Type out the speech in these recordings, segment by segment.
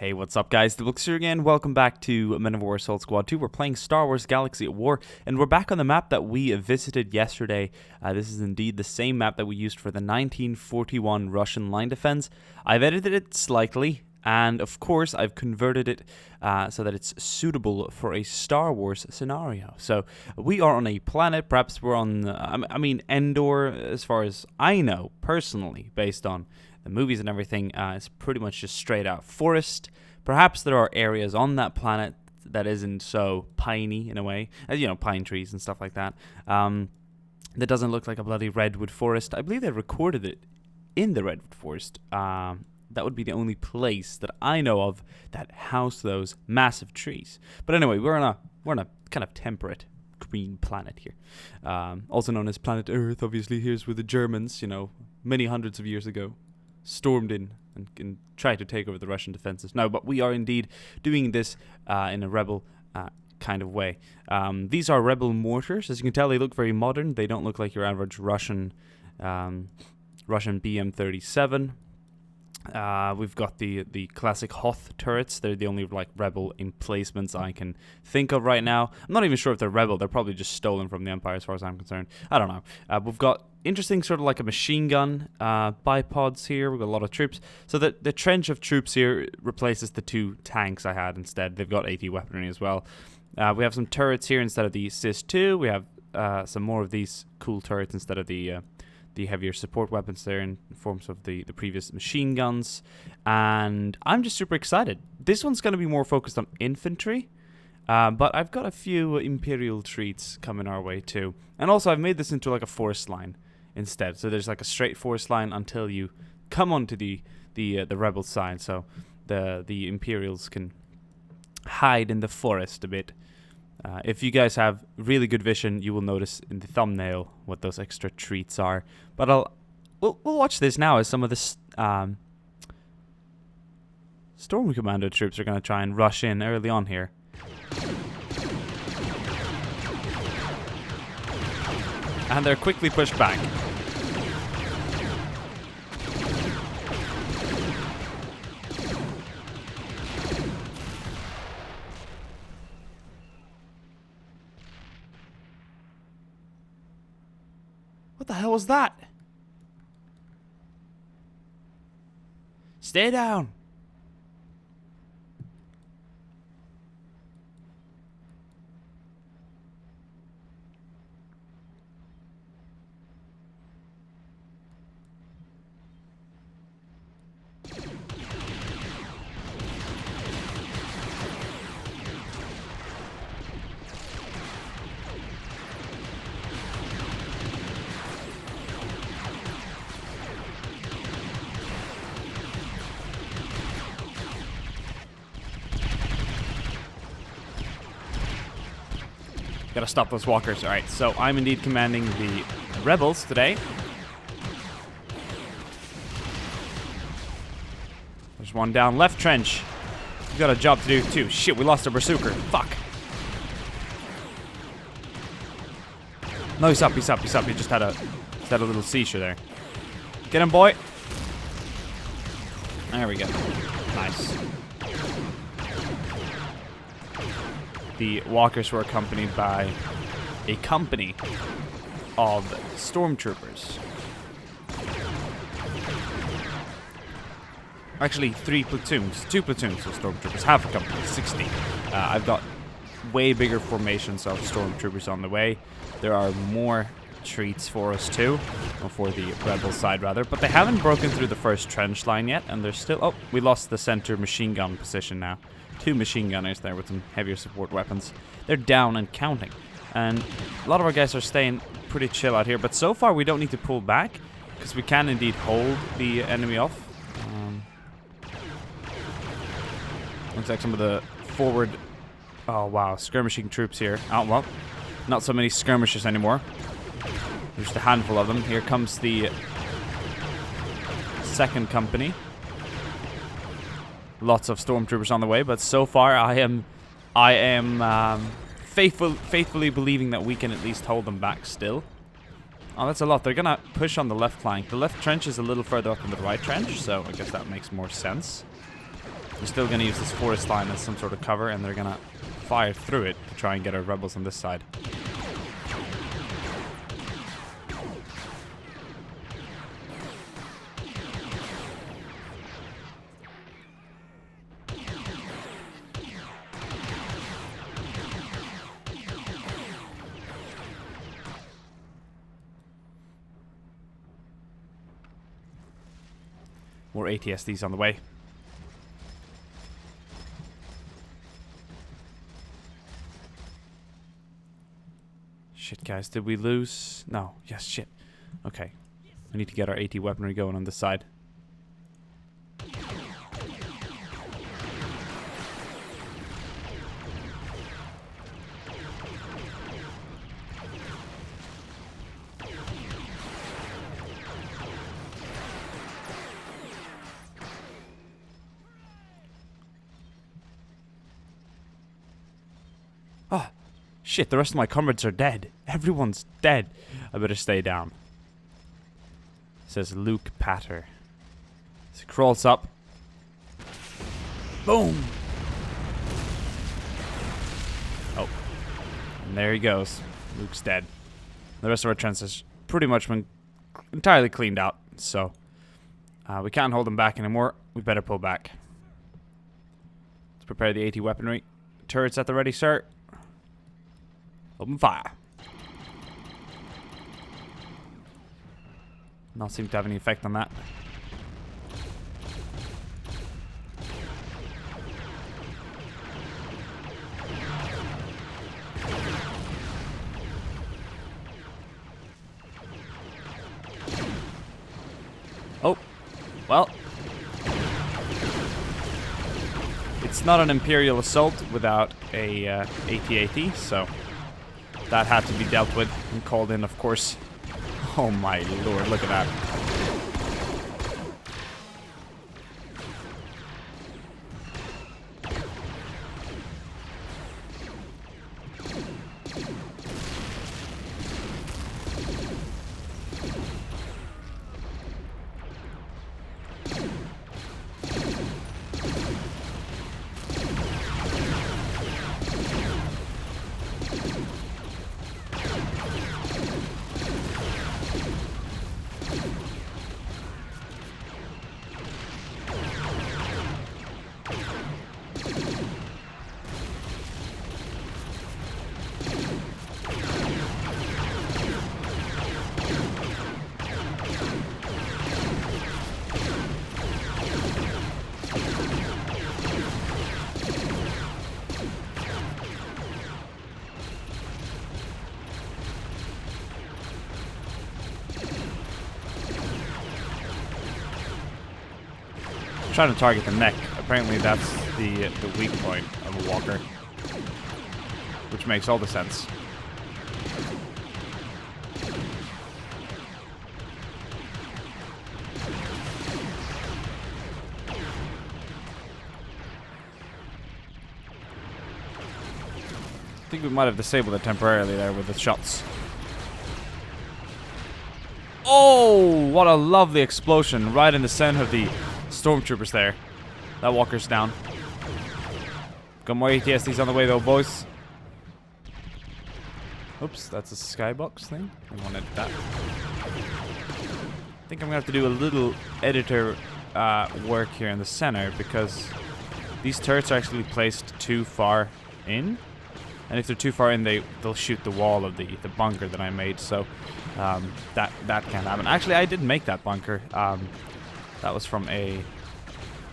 Hey, what's up guys, DiplexHeated here again. Welcome back to Men of War Assault Squad 2. We're playing Star Wars Galaxy at War, and we're back on the map that we visited yesterday. This is indeed the same map that we used for the 1941 Russian line defense. I've edited it slightly, and of course I've converted it so that it's suitable for a Star Wars scenario. So we are on a planet, perhaps we're on, Endor, as far as I know, personally, based on the movies and everything. It's pretty much just straight out forest. Perhaps there are areas on that planet that isn't so piney in a way, as you know, pine trees and stuff like that. That doesn't look like a bloody redwood forest. I believe they recorded it in the redwood forest. That would be the only place that I know of that housed those massive trees. But anyway, we're on a kind of temperate green planet here, also known as planet Earth. Obviously, here's where the Germans, many hundreds of years ago, stormed in and tried to take over the Russian defenses. No, but we are indeed doing this in a rebel kind of way. These are rebel mortars. As you can tell, they look very modern. They don't look like your average Russian BM-37. We've got the classic Hoth turrets. They're the only rebel emplacements I can think of right now. I'm not even sure if they're rebel. They're probably just stolen from the Empire as far as I'm concerned. I don't know. We've got interesting sort of like a machine gun bipods here. We've got a lot of troops. So the trench of troops here replaces the two tanks I had instead. They've got AT weaponry as well. We have some turrets here instead of the SIS-2. We have some more of these cool turrets instead of the heavier support weapons there in forms of the previous machine guns. And I'm just super excited. This one's going to be more focused on infantry, but I've got a few Imperial treats coming our way too. And also I've made this into like a forest line instead. So there's like a straight forest line until you come onto the rebel side. So the Imperials can hide in the forest a bit. If you guys have really good vision, you will notice in the thumbnail what those extra treats are. But we'll watch this now as some of the Storm Commando troops are going to try and rush in early on here. And they're quickly pushed back. What the hell was that? Stay down. Gotta stop those walkers. Alright, so I'm indeed commanding the rebels today. There's one down left trench. We've got a job to do too. Shit, we lost a berserker. Fuck. No, he's up. He just had a little seizure there. Get him, boy. There we go. Nice. The walkers were accompanied by a company of stormtroopers. Actually, 3 platoons. 2 platoons of stormtroopers. Half a company, 60. I've got way bigger formations of stormtroopers on the way. There are more treats for us too, or for the rebel side rather, but they haven't broken through the first trench line yet, and they're still... Oh, we lost the center machine gun position now. 2 machine gunners there with some heavier support weapons. They're down and counting. And a lot of our guys are staying pretty chill out here. But so far we don't need to pull back, because we can indeed hold the enemy off. Looks like some of the forward... Oh wow, skirmishing troops here. Oh well, not so many skirmishers anymore. Just a handful of them. Here comes the second company. Lots of stormtroopers on the way, but so far I am faithfully believing that we can at least hold them back still. Oh, that's a lot. They're gonna push on the left flank. The left trench is a little further up than the right trench, so I guess that makes more sense. They're still going to use this forest line as some sort of cover, and they're going to fire through it to try and get our rebels on this side. More ATSDs on the way. Shit, guys, did we lose? No. Yes, shit. Okay. We need to get our AT weaponry going on this side. Oh, shit, the rest of my comrades are dead. Everyone's dead. I better stay down. Says Luke Patter. So he crawls up. Boom! Oh. And there he goes. Luke's dead. The rest of our trench has pretty much been entirely cleaned out. So, we can't hold them back anymore. We better pull back. Let's prepare the AT weaponry. Turrets at the ready, sir. Open fire. Not seem to have any effect on that. Oh, well. It's not an Imperial assault without a AT-AT, so that had to be dealt with and called in, of course. Oh my lord, look at that. Trying to target the neck. Apparently that's the weak point of a walker, which makes all the sense. I think we might have disabled it temporarily there with the shots. Oh, what a lovely explosion right in the center of the stormtroopers there. That walker's down. Got more ATSDs on the way though, boys. Oops, that's a skybox thing. I want to edit that. I think I'm gonna have to do a little editor work here in the center because these turrets are actually placed too far in. And if they're too far in, they'll shoot the wall of the bunker that I made. So that can't happen. Actually, I didn't make that bunker. That was from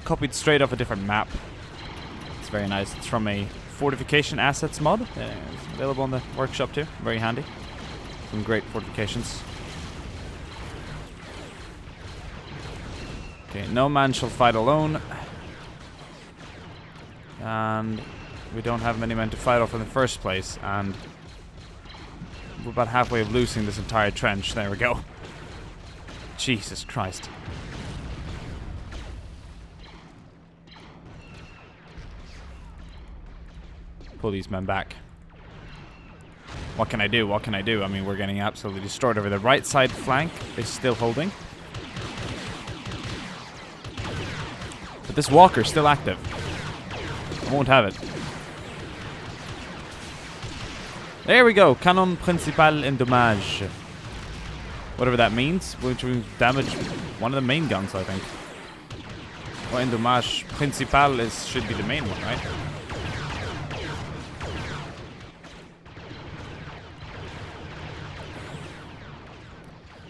copied straight off a different map. It's very nice. It's from a fortification assets mod. It's available in the workshop too. Very handy. Some great fortifications. Okay, no man shall fight alone. And we don't have many men to fight off in the first place. And we're about halfway of losing this entire trench. There we go. Jesus Christ. Pull these men back. What can I do? What can I do? I mean, we're getting absolutely destroyed over the right side flank is still holding. But this walker's still active. I won't have it. There we go. Canon principal en dommage. Whatever that means. Which will damage one of the main guns, I think. Well, en dommage principal should be the main one, right?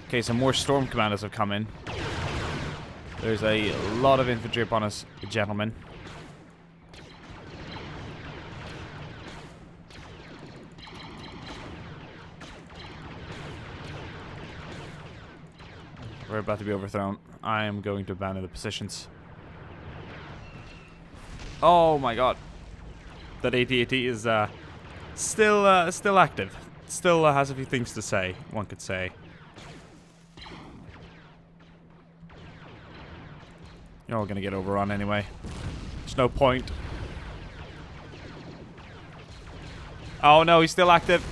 Okay, some more storm commanders have come in. There's a lot of infantry upon us, gentlemen. We're about to be overthrown. I am going to abandon the positions. Oh my god. That AT-AT is still active. Still has a few things to say, one could say. You're all gonna get overrun anyway. There's no point. Oh no, he's still active.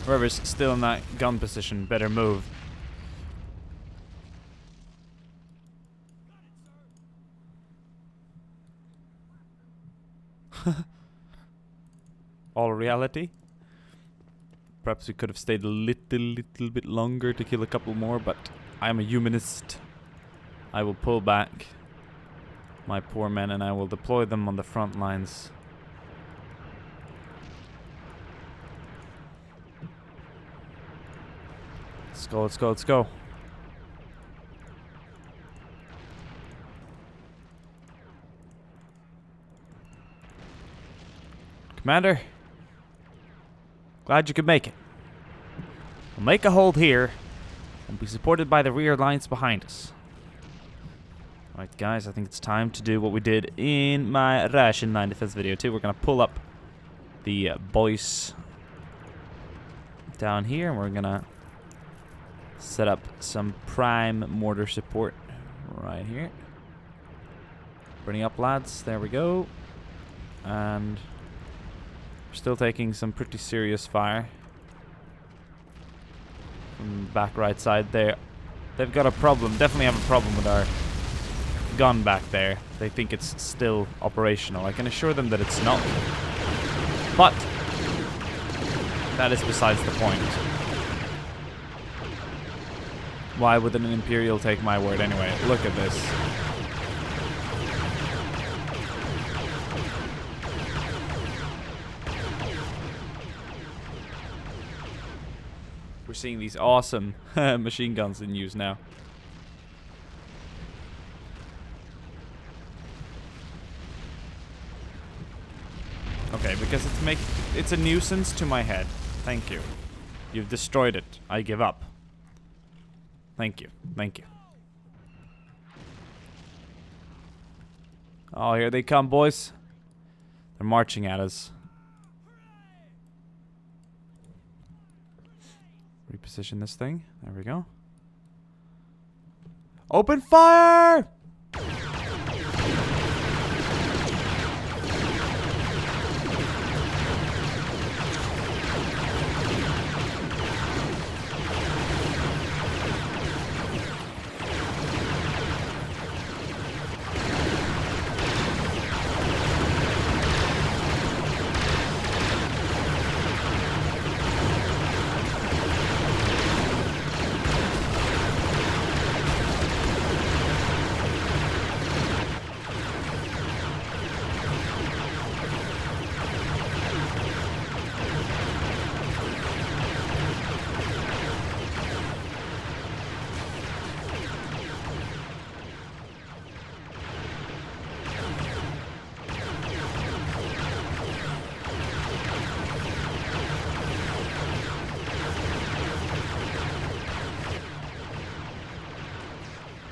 Whoever's still in that gun position, better move. All reality. Perhaps we could have stayed a little bit longer to kill a couple more, but I'm a humanist. I will pull back my poor men and I will deploy them on the front lines. Let's go, let's go, let's go. Commander, glad you could make it. We'll make a hold here and be supported by the rear lines behind us. Alright guys, I think it's time to do what we did in my Russian line defense video too. We're going to pull up the boys down here and we're going to set up some prime mortar support right here. Bringing up, lads. There we go. And we're still taking some pretty serious fire from the back right side there. They've got a problem. Definitely have a problem with our gun back there. They think it's still operational. I can assure them that it's not. But that is besides the point. Why would an Imperial take my word anyway? Look at this. We're seeing these awesome machine guns in use now. Okay, because it's a nuisance to my head. Thank you. You've destroyed it. I give up. Thank you. Thank you. Oh, here they come, boys. They're marching at us. Reposition this thing. There we go. Open fire!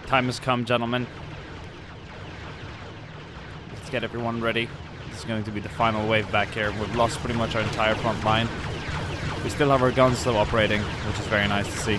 Time has come, gentlemen. Let's get everyone ready. This is going to be the final wave back here. We've lost pretty much our entire front line. We still have our guns still operating, which is very nice to see.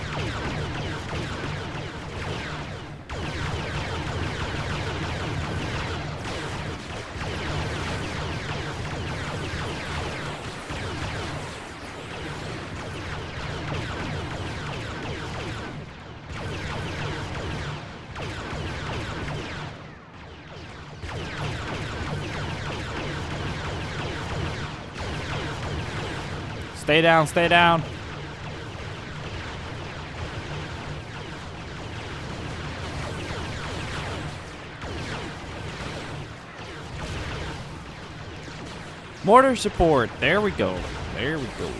Stay down, stay down. Mortar support. There we go. There we go.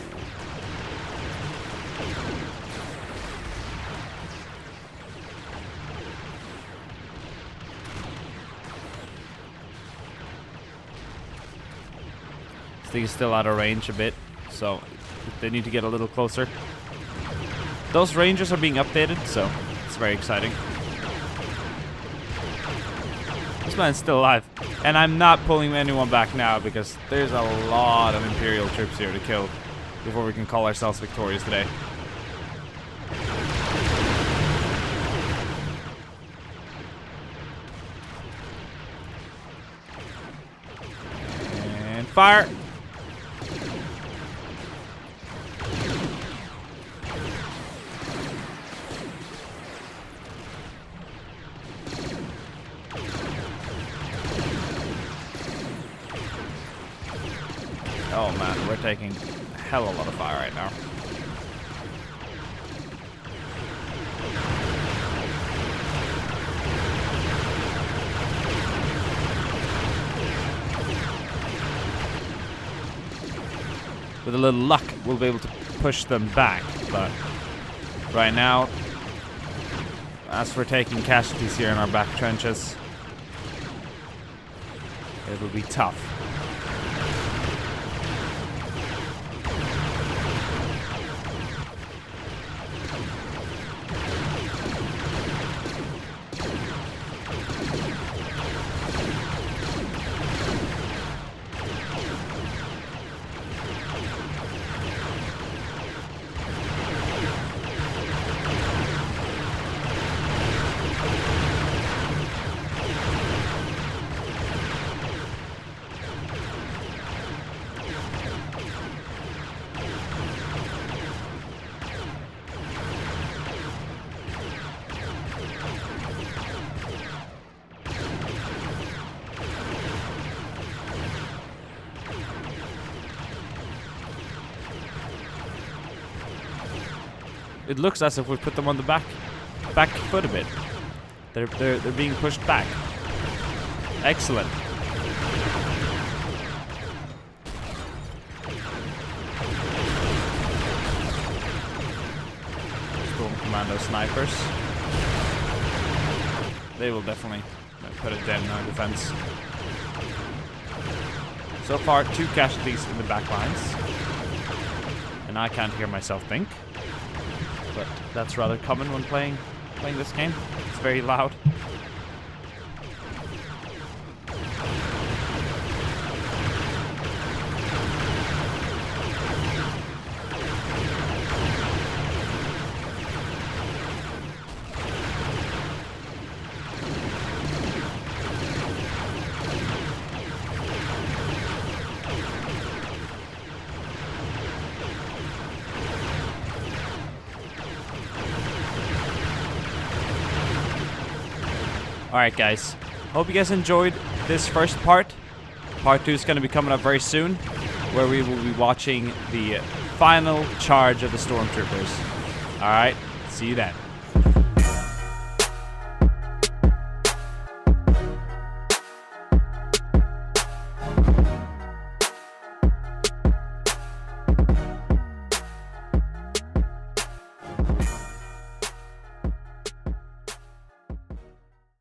This thing is still out of range a bit, so they need to get a little closer. Those ranges are being updated, so it's very exciting. This man's still alive. And I'm not pulling anyone back now because there's a lot of Imperial troops here to kill before we can call ourselves victorious today. And fire! Oh man, we're taking a hell of a lot of fire right now. With a little luck, we'll be able to push them back, but right now, as we're taking casualties here in our back trenches, it'll be tough. It looks as if we put them on the back foot a bit. They're being pushed back. Excellent. Storm Commando snipers. They will definitely put a dent in our defense. So far, 2 casualties in the back lines. And I can't hear myself think. But that's rather common when playing this game. It's very loud. Alright guys, hope you guys enjoyed this first part. Part 2 is going to be coming up very soon, where we will be watching the final charge of the Stormtroopers. Alright, see you then.